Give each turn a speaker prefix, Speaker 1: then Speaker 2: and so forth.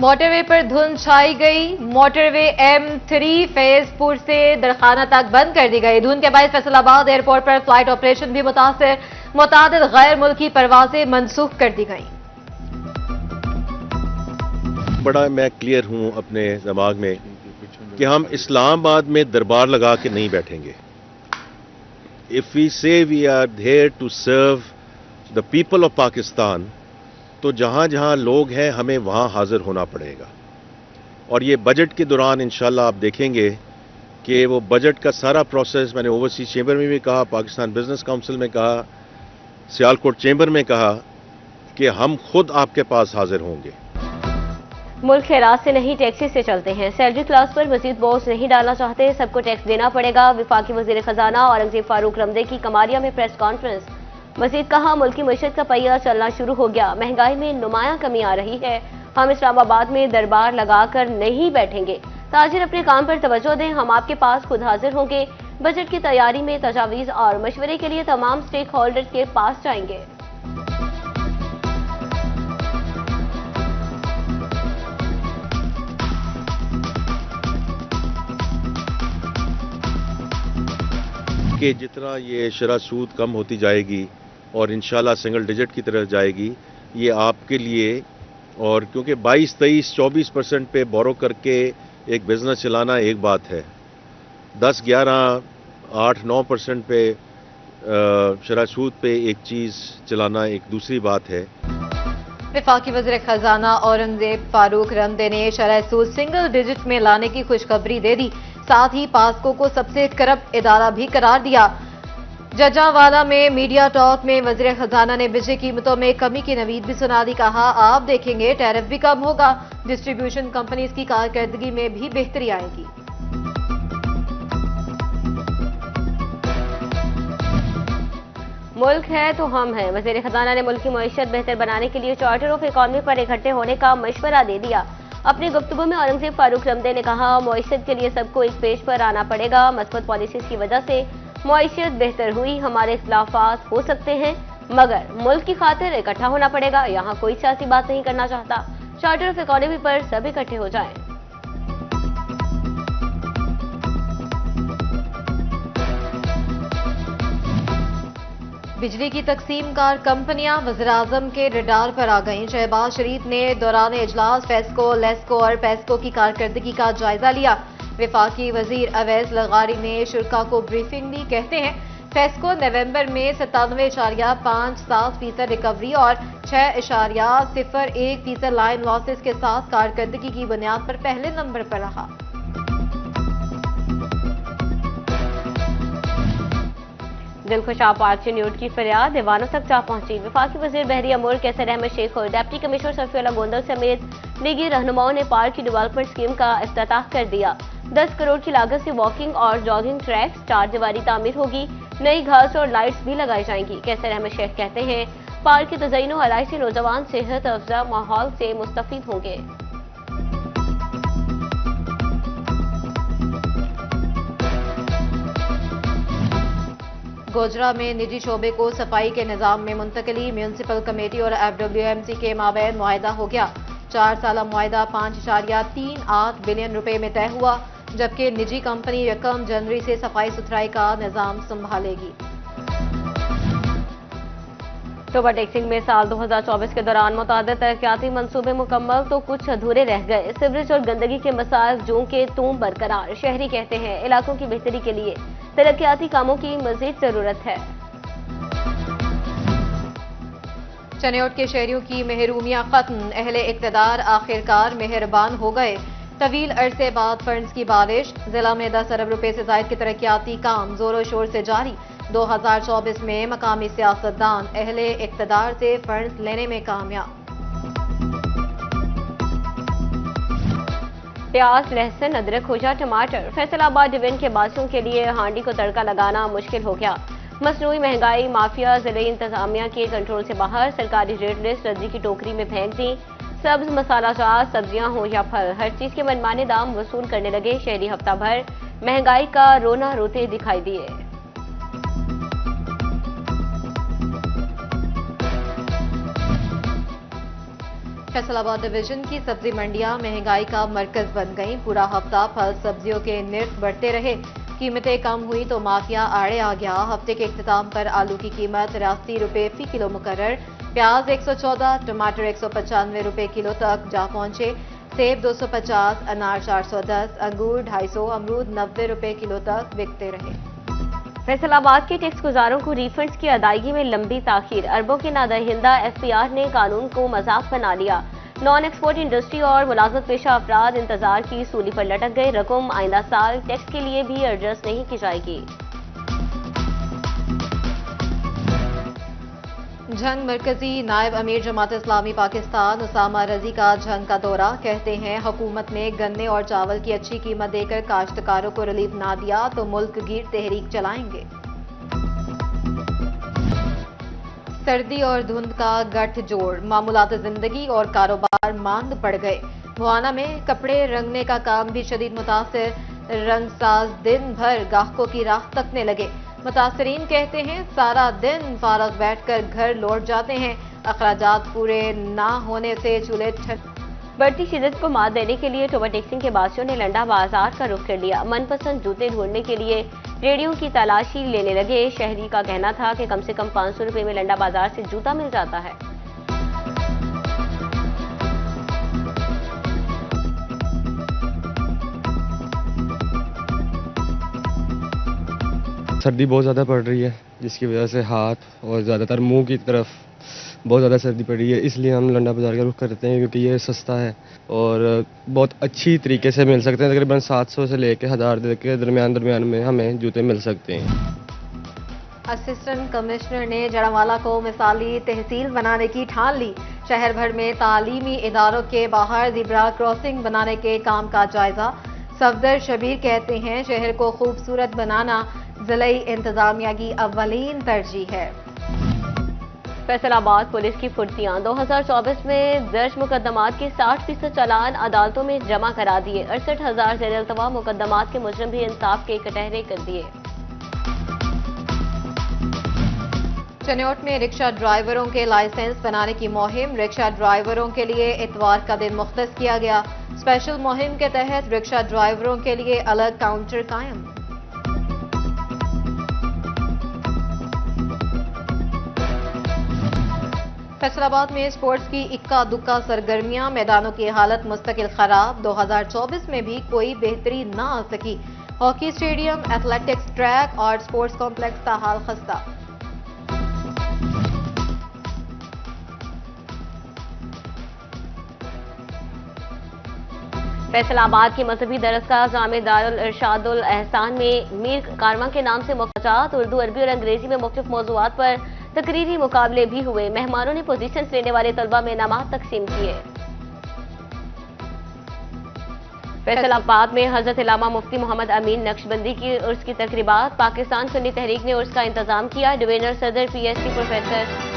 Speaker 1: Motorway पर धुंध छाई गई। मोटरवे M3 फैजपुर से दरखाना तक बंद कर दी गई। धुंध के बाद फैसलाबाद एयरपोर्ट पर फ्लाइट ऑपरेशन भी मुतासर। मुतादिद गैर मुल्की परवाजें मनसूख कर दी गई।
Speaker 2: बड़ा मैं क्लियर हूं अपने दिमाग में कि हम इस्लामाबाद में दरबार लगा के नहीं बैठेंगे। If we say we are there to serve the people of Pakistan, तो जहां जहां लोग हैं हमें वहां हाजिर होना पड़ेगा। और ये बजट के दौरान इंशाल्लाह आप देखेंगे कि वो बजट का सारा प्रोसेस, मैंने ओवरसीज चैम्बर में भी कहा, पाकिस्तान बिजनेस काउंसिल में कहा, सियालकोट चैम्बर में कहा कि हम खुद आपके पास हाजिर होंगे।
Speaker 3: मुल्क खैरात से नहीं टैक्सी से चलते हैं। सैलरी क्लास पर मजीद बोझ नहीं डालना चाहते, सबको टैक्स देना पड़ेगा। वफाकी वजीर खजाना औरंगजेब फारूक रमदे की कमारिया में प्रेस कॉन्फ्रेंस। मजीद कहा, मुल्क की मईशत का पहिया चलना शुरू हो गया, महंगाई में नुमाया कमी आ रही है। हम इस्लामाबाद में दरबार लगाकर नहीं बैठेंगे। ताजिर अपने काम पर तवज्जो दें, हम आपके पास खुद हाजिर होंगे। बजट की तैयारी में तजावीज और मशवरे के लिए तमाम स्टेक होल्डर्स के पास जाएंगे।
Speaker 2: कि जितना ये शरह सूद कम होती जाएगी और इंशाल्लाह सिंगल डिजिट की तरफ जाएगी, ये आपके लिए, और क्योंकि 22, 23, 24% पे बोरो करके एक बिज़नेस चलाना एक बात है, 10, 11, 8, 9% पे शरह सूद पे एक चीज़ चलाना एक दूसरी बात है।
Speaker 1: वफाकी वज़ीर खजाना औरंगजेब फारूक रमदे ने शरह सूद सिंगल डिजिट में लाने की खुशखबरी दे दी। साथ ही पास्को को सबसे करप्ट इदारा भी करार दिया। जजावाला में मीडिया टॉक में वज़ीर खजाना ने बिजली कीमतों में कमी की नवीद भी सुना दी। कहा, आप देखेंगे टैरिफ भी कम होगा, डिस्ट्रीब्यूशन कंपनीज की कारकर्दगी में भी बेहतरी आएगी।
Speaker 3: मुल्क है तो हम हैं। वज़ीर खजाना ने मुल्क की मईशत बेहतर बनाने के लिए चार्टर ऑफ इकॉनमी पर इकट्ठे होने का मशवरा दे दिया। अपनी गुफ्तगू में औरंगजेब फारूक रमदे ने कहा, मईशत के लिए सबको एक पेज पर आना पड़ेगा। मस्बत पॉलिसीज की वजह से मईशत बेहतर हुई, हमारे इख्तिलाफात हो सकते हैं मगर मुल्क की खातिर इकट्ठा होना पड़ेगा। यहाँ कोई सियासी बात नहीं करना चाहता। चार्टर ऑफ इकॉनमी पर सब इकट्ठे हो जाएं।
Speaker 1: बिजली की तकसीम कार कंपनियां वज़ीर-ए-आज़म के रडार पर आ गईं। शहबाज शरीफ ने दौरान इजलास फेस्को, लेस्को और पेस्को की कारकर्दगी का जायजा लिया। वफाकी वजीर अवैस लगारी ने शुरा को ब्रीफिंग दी। कहते हैं, फेस्को नवंबर में 97.57% रिकवरी और 6.01% लाइन लॉसेस के साथ कारकर्दगी की बुनियाद पर पहले नंबर पर रहा।
Speaker 3: दिलखुशा पार्टी न्यूट की फरियाद दीवानों तक जा पहुंची। वफाकी वजीर बहरिया मुल्क कैसर अहमद शेख और डिप्टी कमिश्नर सफीउल्लाह गोंदल समेत लीगी रहनुमाओं ने पार्क की डेवलपमेंट स्कीम का इफ्तिताह कर दिया। 10 करोड़ की लागत से वॉकिंग और जॉगिंग ट्रैक्स, 4 दीवारी तामीर होगी, नई घास और लाइट्स भी लगाई जाएंगी। कैसर अहमद शेख कहते हैं, पार्क की तज़य्युन और आलाई से नौजवान सेहत अफजा माहौल से मुस्तफीद होंगे।
Speaker 1: गोजरा में निजी शोबे को सफाई के निजाम में मुंतकली। म्यूनसिपल कमेटी और FWMC के माबैन मुआहिदा हो गया। 4 साला मुआहिदा 5.38 बिलियन रुपए में तय हुआ, जबकि निजी कंपनी 1 जनवरी से सफाई सुथराई का निजाम संभालेगी।
Speaker 3: टोबा टैक्सिंग में साल 2024 के दौरान मुतादिद तरक्याती मंसूबे मुकम्मल तो कुछ अधूरे रह गए। सीवरेज और गंदगी के मसाइल जूं के तूं बरकरार। शहरी कहते हैं, इलाकों की बेहतरी के लिए तरक्याती कामों की मजीद जरूरत है।
Speaker 1: चनियोट के शहरियों की महरूमियां खत्म। अहले इक्तदार आखिरकार मेहरबान हो गए। तवील अरसे बाद फंड्स की बारिश। जिला में 10 अरब रुपए से जायद के तरक्याती काम जोरों शोर से जारी। 2024 में मकामी सियासतदान अहले इक्तदार से फंड्स लेने में कामयाब।
Speaker 3: प्याज, लहसुन, अदरक, खोजा, टमाटर। फैसलाबाद डिवीजन के बासियों के लिए हांडी को तड़का लगाना मुश्किल हो गया। मसनूई महंगाई माफिया जिले इंतजामिया के कंट्रोल से बाहर। सरकारी रेट लिस्ट रद्दी की टोकरी में फेंक दी। सब्ज, मसाला जात, सब्जियां हो या फल, हर चीज के मनमाने दाम वसूल करने लगे। शहरी हफ्ता भर महंगाई का रोना रोते दिखाई दिए।
Speaker 1: फैसलाबाद डिवीजन की सब्जी मंडियां महंगाई का मरकज बन गईं। पूरा हफ्ता फल सब्जियों के निर्ख बढ़ते रहे, कीमतें कम हुई तो माफिया आड़े आ गया। हफ्ते के इख्तिताम पर आलू की कीमत 83 रुपए फी किलो मुकर्रर, प्याज 114, टमाटर 195 रुपए किलो तक जा पहुंचे। सेब 250, अनार 410, अंगूर 250, अमरूद 90 रुपए किलो तक बिकते रहे।
Speaker 3: फैसलाबाद के टैक्स गुजारों को रिफंड्स की अदायगी में लंबी ताखीर। अरबों के नादहिंदा एफपीआर ने कानून को मजाक बना लिया। नॉन एक्सपोर्ट इंडस्ट्री और मुलाजमत पेशा अफराद इंतजार की सूली पर लटक गए। रकम आइंदा साल टैक्स के लिए भी एडजस्ट नहीं की जाएगी।
Speaker 1: झंग मरकजी नायब अमीर जमात इस्लामी पाकिस्तान उसामा रजी का झंग का दौरा। कहते हैं हुकूमत ने गन्ने और चावल की अच्छी कीमत देकर काश्तकारों को रिलीफ ना दिया तो मुल्क गिर तहरीक चलाएंगे। सर्दी और धुंध का गठजोड़, मामूलात जिंदगी और कारोबार मांद पड़ गए। मुआना में कपड़े रंगने का काम भी शदीद मुतासिर। रंगसाज दिन भर ग्राहकों की राह तकने लगे। मुतासरीन कहते हैं सारा दिन फारग बैठकर घर लौट जाते हैं। अखराजात पूरे ना होने से चूल्हे
Speaker 3: बढ़ती शिद्दत को मात देने के लिए टोबा टैक्सिंग के बासियों ने लंडा बाजार का रुख कर लिया। मनपसंद जूते ढूंढने के लिए रेडियो की तलाशी लेने लगे। शहरी का कहना था कि कम से कम 500 रुपए में लंडा बाजार से जूता मिल जाता है।
Speaker 4: सर्दी बहुत ज़्यादा पड़ रही है, जिसकी वजह से हाथ और ज़्यादातर मुंह की तरफ बहुत ज़्यादा सर्दी पड़ रही है। इसलिए हम लंडा बाज़ार का रुख करते हैं, क्योंकि ये सस्ता है और बहुत अच्छी तरीके से मिल सकते हैं। तकरीबन 700 से लेकर 1000 के दरमियान में हमें जूते मिल सकते हैं।
Speaker 1: असिस्टेंट कमिश्नर ने जड़ावाला को मिसाली तहसील बनाने की ठान ली। शहर भर में तालीमी इदारों के बाहर ज़ेब्रा क्रॉसिंग बनाने के काम का जायजा। सफदर शबीर कहते हैं शहर को खूबसूरत बनाना जिले इंतजामिया की अव्वलीन तरजीह है।
Speaker 3: फैसलाबाद पुलिस की फुर्तियां, 2024 में दर्ज मुकदमात के 60% चालान अदालतों में जमा करा दिए। 68,000 ज़ेर-ए-अल्तवा मुकदमात के मुजरिम भी इंसाफ के कटहरे कर दिए।
Speaker 1: चनियोट में रिक्शा ड्राइवरों के लाइसेंस बनाने की मुहिम। रिक्शा ड्राइवरों के लिए इतवार का दिन मुख्तस किया गया। स्पेशल मुहिम के तहत रिक्शा ड्राइवरों के लिए अलग काउंटर कायम। फैसलाबाद में स्पोर्ट्स की इक्का दुक्का सरगर्मियां, मैदानों की हालत मुस्तकिल खराब। 2024 में भी कोई बेहतरी ना आ सकी। हॉकी स्टेडियम, एथलेटिक्स ट्रैक और स्पोर्ट्स कॉम्प्लेक्स का हाल खस्ता।
Speaker 3: फैसलाबाद की मजहबी दरसगाह जामे दारुल इरशादुल एहसान में मीर कारवां के नाम से मुख्तसार उर्दू, अरबी और अंग्रेजी में मुख्तलिफ मौज़ूआत पर तकरीरी मुकाबले भी हुए। मेहमानों ने पोजीशन लेने वाले तलबा में इनामात तकसीम किए। फैसलाबाद में हजरत इलामा मुफ्ती मोहम्मद अमीन नक्शबंदी की उर्स की तकरीबात। पाकिस्तान सुन्नी तहरीक ने उर्स का इंतजाम किया। डिवीजनल सदर PSC प्रोफेसर